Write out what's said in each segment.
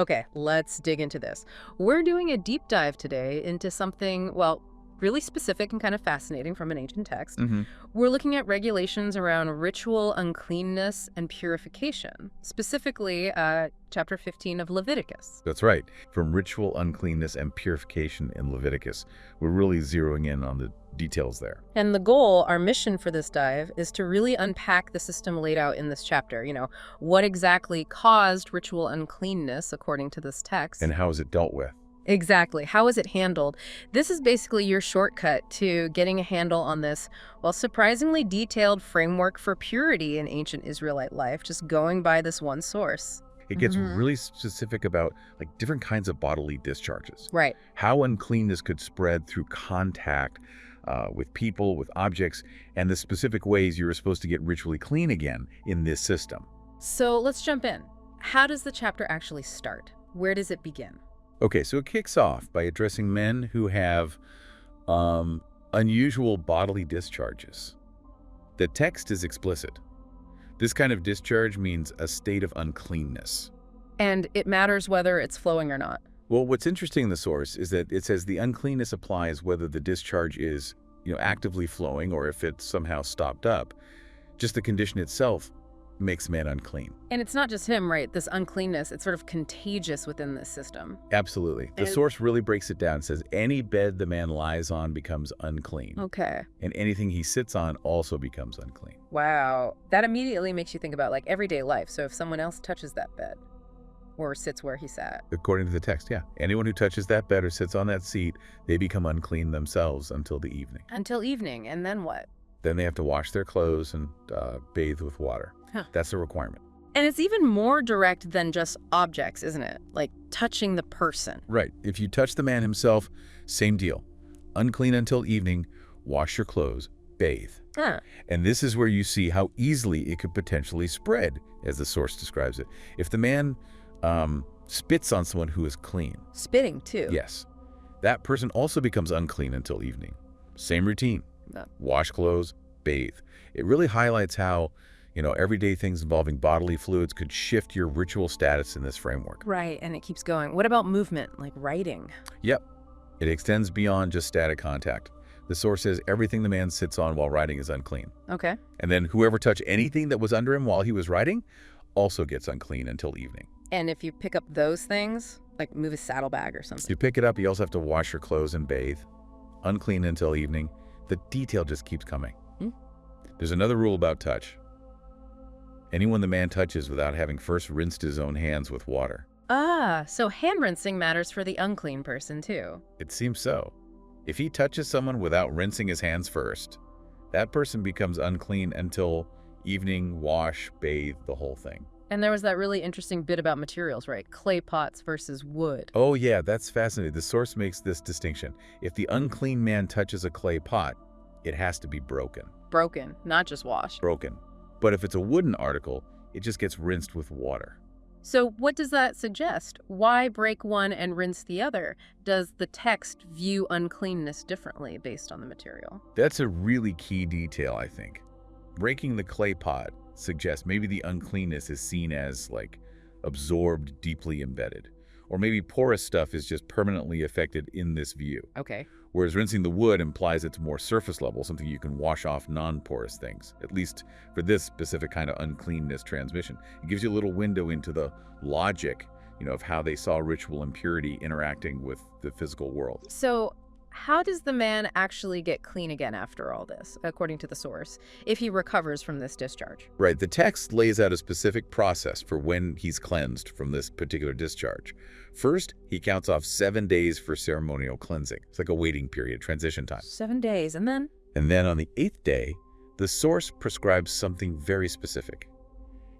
Okay, let's dig into this. We're doing a deep dive today into something, well, really specific and kind of fascinating from an ancient text. hmm We're looking at regulations around ritual uncleanness and purification, specifically chapter 15 of Leviticus. That's right. From ritual uncleanness and purification in Leviticus, we're really zeroing in on the details there. And the goal, our mission for this dive, is to really unpack the system laid out in this chapter. What exactly caused ritual uncleanness according to this text? And how is it dealt with? Exactly. How is it handled? This is basically your shortcut to getting a handle on this, well, surprisingly detailed framework for purity in ancient Israelite life, just going by this one source. It gets really specific about different kinds of bodily discharges. Right. How uncleanness could spread through contact with people, with objects, and the specific ways you're supposed to get ritually clean again in this system. So let's jump in. How does the chapter actually start? Where does it begin? Okay, so it kicks off by addressing men who have unusual bodily discharges. The text is explicit. This kind of discharge means a state of uncleanness. And it matters whether it's flowing or not. Well, what's interesting in the source is that it says the uncleanness applies whether the discharge is, actively flowing or if it's somehow stopped up. Just the condition itself makes man unclean. And it's not just him, right? This uncleanness, it's sort of contagious within this system. Absolutely. The source really breaks it down. It says any bed the man lies on becomes unclean. Okay. And anything he sits on also becomes unclean. Wow. That immediately makes you think about everyday life. So if someone else touches that bed or sits where he sat. According to the text, yeah. Anyone who touches that bed or sits on that seat, they become unclean themselves until the evening. Until evening. And then what? Then they have to wash their clothes and bathe with water. Huh. That's a requirement. And it's even more direct than just objects, isn't it? Like touching the person. Right. If you touch the man himself, same deal. Unclean until evening, wash your clothes, bathe. Huh. And this is where you see how easily it could potentially spread, as the source describes it. If the man spits on someone who is clean. Spitting, too. Yes. That person also becomes unclean until evening. Same routine. No. Wash clothes, bathe. It really highlights how, everyday things involving bodily fluids could shift your ritual status in this framework. Right, and it keeps going. What about movement, like writing? Yep. It extends beyond just static contact. The source says everything the man sits on while writing is unclean. Okay. And then whoever touched anything that was under him while he was writing also gets unclean until evening. And if you pick up those things, like move a saddlebag or If something. you pick it up, you also have to wash your clothes and bathe. Unclean until evening. The detail just keeps coming. There's another rule about touch. Anyone the man touches without having first rinsed his own hands with water. Ah, so hand rinsing matters for the unclean person, too. It seems so. If he touches someone without rinsing his hands first, that person becomes unclean until evening, wash, bathe, the whole thing. And there was that really interesting bit about materials, right? Clay pots versus wood. Oh yeah, that's fascinating. The source makes this distinction. If the unclean man touches a clay pot, it has to be broken. Broken, not just washed. Broken. But if it's a wooden article, it just gets rinsed with water. So what does that suggest? Why break one and rinse the other? Does the text view uncleanness differently based on the material? That's a really key detail, I think. Breaking the clay pot suggests maybe the uncleanness is seen as absorbed, deeply embedded. Or maybe porous stuff is just permanently affected in this view. Okay. Whereas rinsing the wood implies it's more surface level, something you can wash off non-porous things, at least for this specific kind of uncleanness transmission. It gives you a little window into the logic, of how they saw ritual impurity interacting with the physical world. So how does the man actually get clean again after all this, according to the source, if he recovers from this discharge? Right. The text lays out a specific process for when he's cleansed from this particular discharge. First, he counts off 7 days for ceremonial cleansing. It's like a waiting period, transition time. 7 days, and then? And then on the 8th day, the source prescribes something very specific.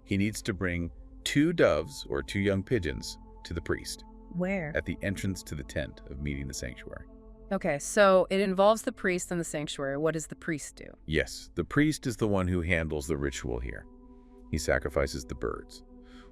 He needs to bring 2 doves or 2 young pigeons to the priest Where? at the entrance to the tent of meeting the sanctuary. Okay, so it involves the priest and the sanctuary. What does the priest do? Yes, the priest is the one who handles the ritual here. He sacrifices the birds.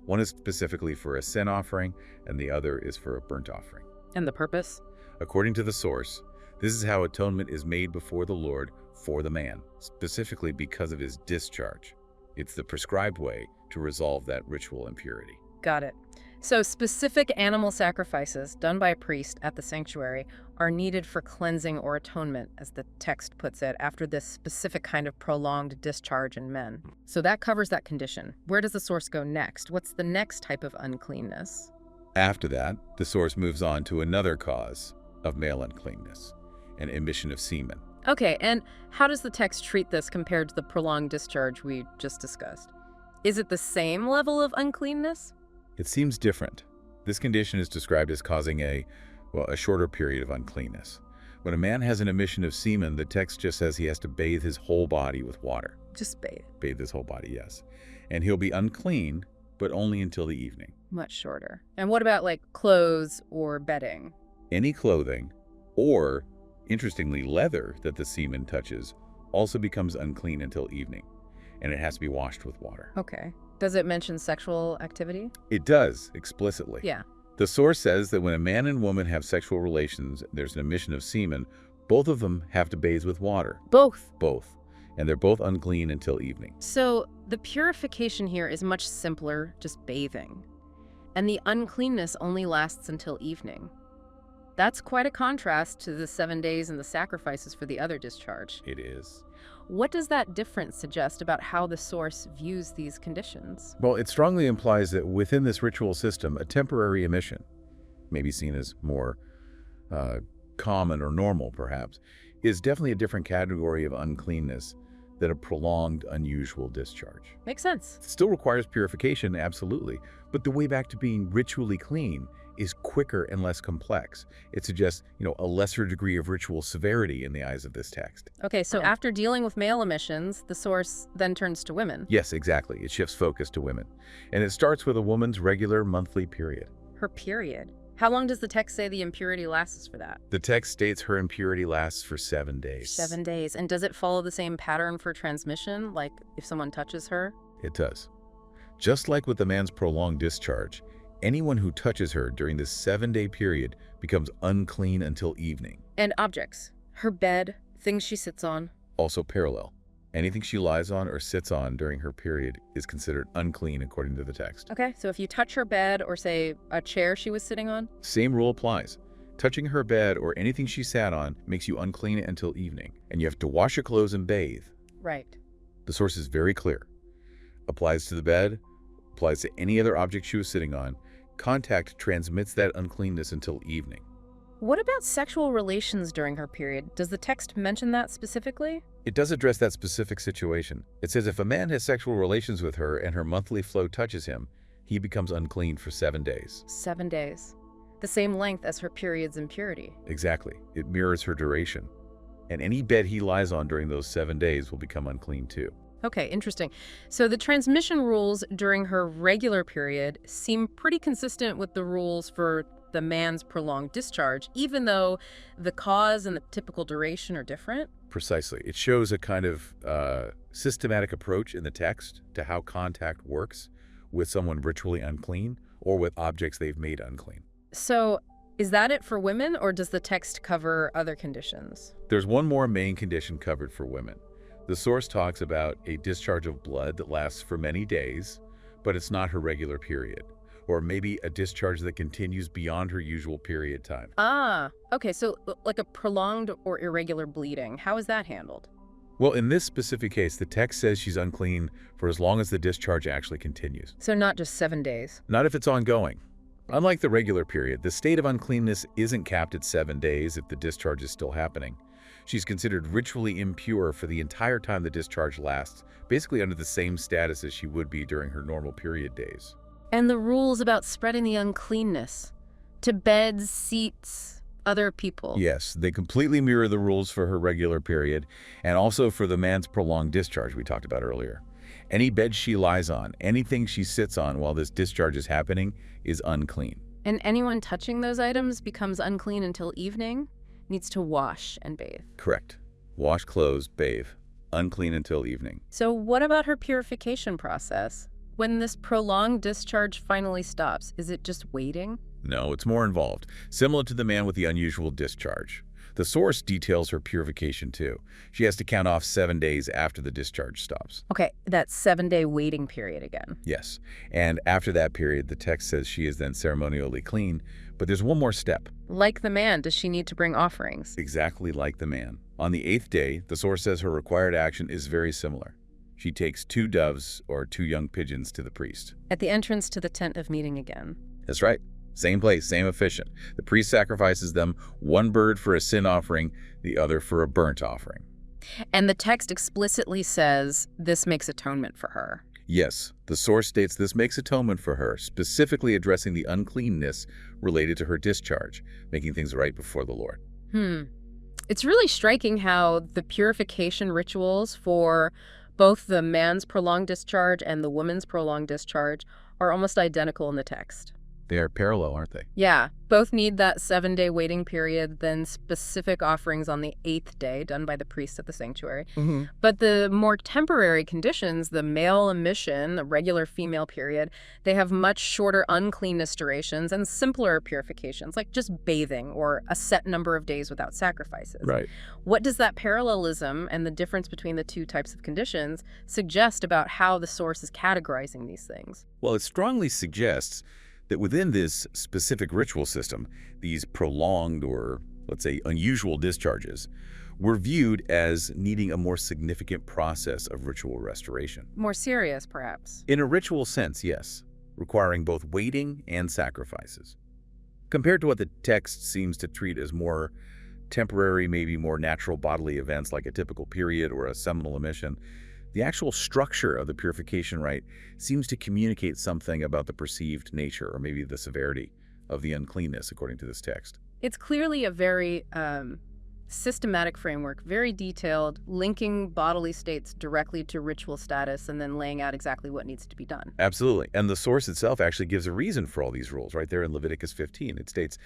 One is specifically for a sin offering, and the other is for a burnt offering. And the purpose? According to the source, this is how atonement is made before the Lord for the man, specifically because of his discharge. It's the prescribed way to resolve that ritual impurity. Got it. So specific animal sacrifices done by a priest at the sanctuary are needed for cleansing or atonement, as the text puts it, after this specific kind of prolonged discharge in men. So that covers that condition. Where does the source go next? What's the next type of uncleanness? After that, the source moves on to another cause of male uncleanness, an emission of semen. Okay, and how does the text treat this compared to the prolonged discharge we just discussed? Is it the same level of uncleanness? It seems different. This condition is described as causing a shorter period of uncleanness. When a man has an emission of semen, the text just says he has to bathe his whole body with water. Just bathe. Bathe his whole body, yes. And he'll be unclean, but only until the evening. Much shorter. And what about like clothes or bedding? Any clothing, or, interestingly, leather that the semen touches also becomes unclean until evening, and it has to be washed with water. Okay. Does it mention sexual activity? It does, explicitly. Yeah. The source says that when a man and woman have sexual relations, there's an emission of semen, both of them have to bathe with water. Both? Both. And they're both unclean until evening. So the purification here is much simpler, just bathing. And the uncleanness only lasts until evening. That's quite a contrast to the 7 days and the sacrifices for the other discharge. It is. What does that difference suggest about how the source views these conditions? Well, it strongly implies that within this ritual system, a temporary emission, maybe seen as more common or normal perhaps, is definitely a different category of uncleanness than a prolonged, unusual discharge. Makes sense. It still requires purification, absolutely, but the way back to being ritually clean is quicker and less complex. It suggests, a lesser degree of ritual severity in the eyes of this text. Okay, so after dealing with male emissions, the source then turns to women. Yes, exactly. It shifts focus to women. And it starts with a woman's regular monthly period. Her period. How long does the text say the impurity lasts for that? The text states her impurity lasts for 7 days. 7 days. And does it follow the same pattern for transmission, like if someone touches her? It does. Just like with the man's prolonged discharge, anyone who touches her during this 7-day period becomes unclean until evening. And objects. Her bed, things she sits on. Also parallel. Anything she lies on or sits on during her period is considered unclean according to the text. Okay, so if you touch her bed or, say, a chair she was sitting on? Same rule applies. Touching her bed or anything she sat on makes you unclean until evening, and you have to wash your clothes and bathe. Right. The source is very clear. Applies to the bed, applies to any other object she was sitting on. Contact transmits that uncleanness until evening. What about sexual relations during her period? Does the text mention that specifically? It does address that specific situation. It says if a man has sexual relations with her and her monthly flow touches him, he becomes unclean for 7 days. 7 days. The same length as her period's impurity. Exactly. It mirrors her duration. And any bed he lies on during those 7 days will become unclean too. Okay, interesting. So the transmission rules during her regular period seem pretty consistent with the rules for the man's prolonged discharge, even though the cause and the typical duration are different. Precisely. It shows a kind of systematic approach in the text to how contact works with someone ritually unclean or with objects they've made unclean. So is that it for women, or does the text cover other conditions? There's one more main condition covered for women. The source talks about a discharge of blood that lasts for many days, but it's not her regular period. Or maybe a discharge that continues beyond her usual period time. Ah, okay, so like a prolonged or irregular bleeding. How is that handled? Well, in this specific case, the text says she's unclean for as long as the discharge actually continues. So not just 7 days. Not if it's ongoing. Unlike the regular period, the state of uncleanness isn't capped at 7 days if the discharge is still happening. She's considered ritually impure for the entire time the discharge lasts, basically under the same status as she would be during her normal period days. And the rules about spreading the uncleanness to beds, seats, other people. Yes, they completely mirror the rules for her regular period and also for the man's prolonged discharge we talked about earlier. Any bed she lies on, anything she sits on while this discharge is happening is unclean. And anyone touching those items becomes unclean until evening, needs to wash and bathe. Correct. Wash clothes, bathe. Unclean until evening. So what about her purification process? When this prolonged discharge finally stops, is it just waiting? No, it's more involved. Similar to the man with the unusual discharge. The source details her purification too. She has to count off 7 days after the discharge stops. Okay, that 7-day waiting period again. Yes. And after that period, the text says she is then ceremonially clean, but there's one more step. Like the man, does she need to bring offerings? Exactly like the man. On the 8th day, the source says her required action is very similar. She takes 2 doves or 2 young pigeons to the priest. At the entrance to the tent of meeting again. That's right. Same place, same officiant. The priest sacrifices them, one bird for a sin offering, the other for a burnt offering. And the text explicitly says this makes atonement for her. Yes, the source states this makes atonement for her, specifically addressing the uncleanness related to her discharge, making things right before the Lord. It's really striking how the purification rituals for both the man's prolonged discharge and the woman's prolonged discharge are almost identical in the text. They are parallel, aren't they? Yeah, both need that 7-day waiting period, then specific offerings on the 8th day done by the priest at the sanctuary. But the more temporary conditions, the male emission, the regular female period, they have much shorter uncleanness durations and simpler purifications, like just bathing or a set number of days without sacrifices. Right. What does that parallelism and the difference between the two types of conditions suggest about how the source is categorizing these things? Well, it strongly suggests that within this specific ritual system, these prolonged or, let's say, unusual discharges were viewed as needing a more significant process of ritual restoration. More serious, perhaps. In a ritual sense, yes, requiring both waiting and sacrifices. Compared to what the text seems to treat as more temporary, maybe more natural bodily events like a typical period or a seminal emission, the actual structure of the purification rite seems to communicate something about the perceived nature or maybe the severity of the uncleanness, according to this text. It's clearly a very systematic framework, very detailed, linking bodily states directly to ritual status and then laying out exactly what needs to be done. Absolutely. And the source itself actually gives a reason for all these rules right there in Leviticus 15. It states,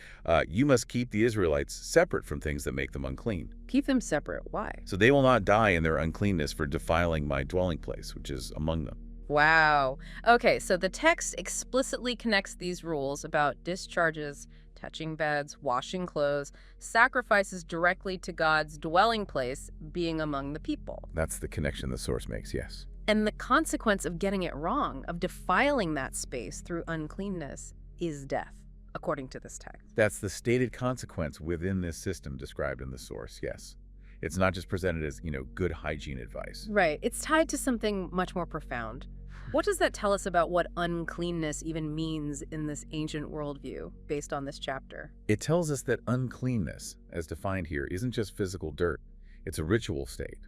you must keep the Israelites separate from things that make them unclean. Keep them separate. Why? So they will not die in their uncleanness for defiling my dwelling place, which is among them. Wow. Okay, so the text explicitly connects these rules about discharges, touching beds, washing clothes, sacrifices directly to God's dwelling place being among the people. That's the connection the source makes, yes. And the consequence of getting it wrong, of defiling that space through uncleanness, is death, according to this text. That's the stated consequence within this system described in the source, yes. It's not just presented as, good hygiene advice. Right. It's tied to something much more profound. What does that tell us about what uncleanness even means in this ancient worldview based on this chapter? It tells us that uncleanness, as defined here, isn't just physical dirt. It's a ritual state.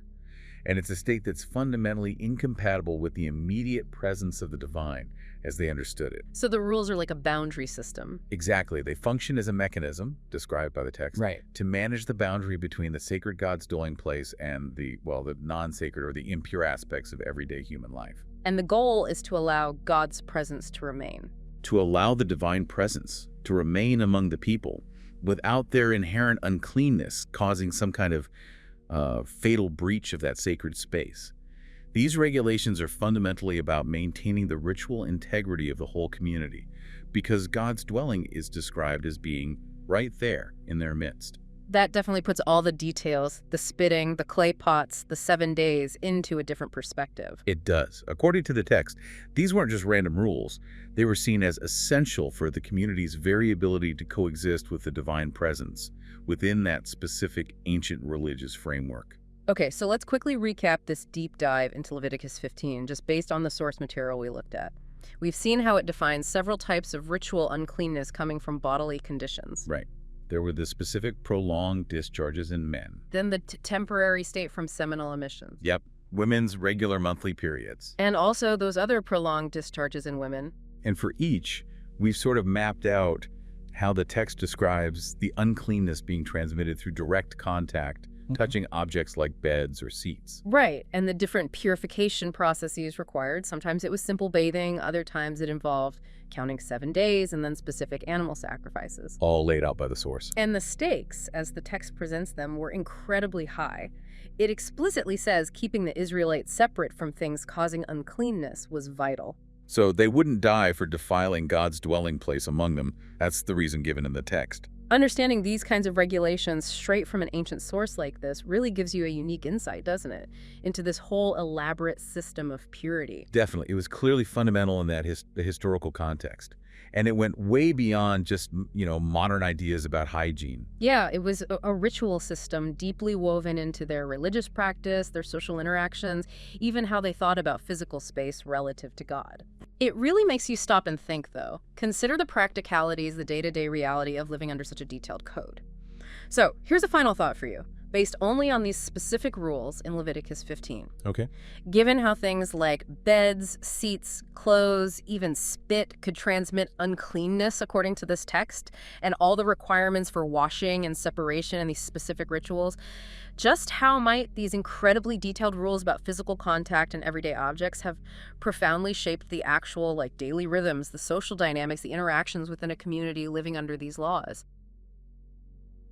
And it's a state that's fundamentally incompatible with the immediate presence of the divine as they understood it. So the rules are like a boundary system. Exactly. They function as a mechanism, described by the text, to manage the boundary between the sacred God's dwelling place and the non-sacred or the impure aspects of everyday human life. And the goal is to allow God's presence to remain. To allow the divine presence to remain among the people without their inherent uncleanness causing some kind of fatal breach of that sacred space. These regulations are fundamentally about maintaining the ritual integrity of the whole community because God's dwelling is described as being right there in their midst. That definitely puts all the details, the spitting, the clay pots, the 7 days, into a different perspective. It does. According to the text, these weren't just random rules. They were seen as essential for the community's very ability to coexist with the divine presence within that specific ancient religious framework. Okay, so let's quickly recap this deep dive into Leviticus 15, just based on the source material we looked at. We've seen how it defines several types of ritual uncleanness coming from bodily conditions. Right. There were the specific prolonged discharges in men. Then the temporary state from seminal emissions. Yep. Women's regular monthly periods. And also those other prolonged discharges in women. And for each, we've sort of mapped out how the text describes the uncleanness being transmitted through direct contact, touching objects like beds or seats. Right, and the different purification processes required. Sometimes it was simple bathing, other times it involved counting 7 days and then specific animal sacrifices. All laid out by the source. And the stakes, as the text presents them, were incredibly high. It explicitly says keeping the Israelites separate from things causing uncleanness was vital. So they wouldn't die for defiling God's dwelling place among them. That's the reason given in the text. Understanding these kinds of regulations straight from an ancient source like this really gives you a unique insight, doesn't it, into this whole elaborate system of purity. Definitely. It was clearly fundamental in that the historical context. And it went way beyond just, modern ideas about hygiene. Yeah, it was a ritual system deeply woven into their religious practice, their social interactions, even how they thought about physical space relative to God. It really makes you stop and think, though. Consider the practicalities, the day-to-day reality of living under such a detailed code. So, here's a final thought for you, based only on these specific rules in Leviticus 15. Okay. Given how things like beds, seats, clothes, even spit could transmit uncleanness according to this text, and all the requirements for washing and separation and these specific rituals, just how might these incredibly detailed rules about physical contact and everyday objects have profoundly shaped the actual, daily rhythms, the social dynamics, the interactions within a community living under these laws?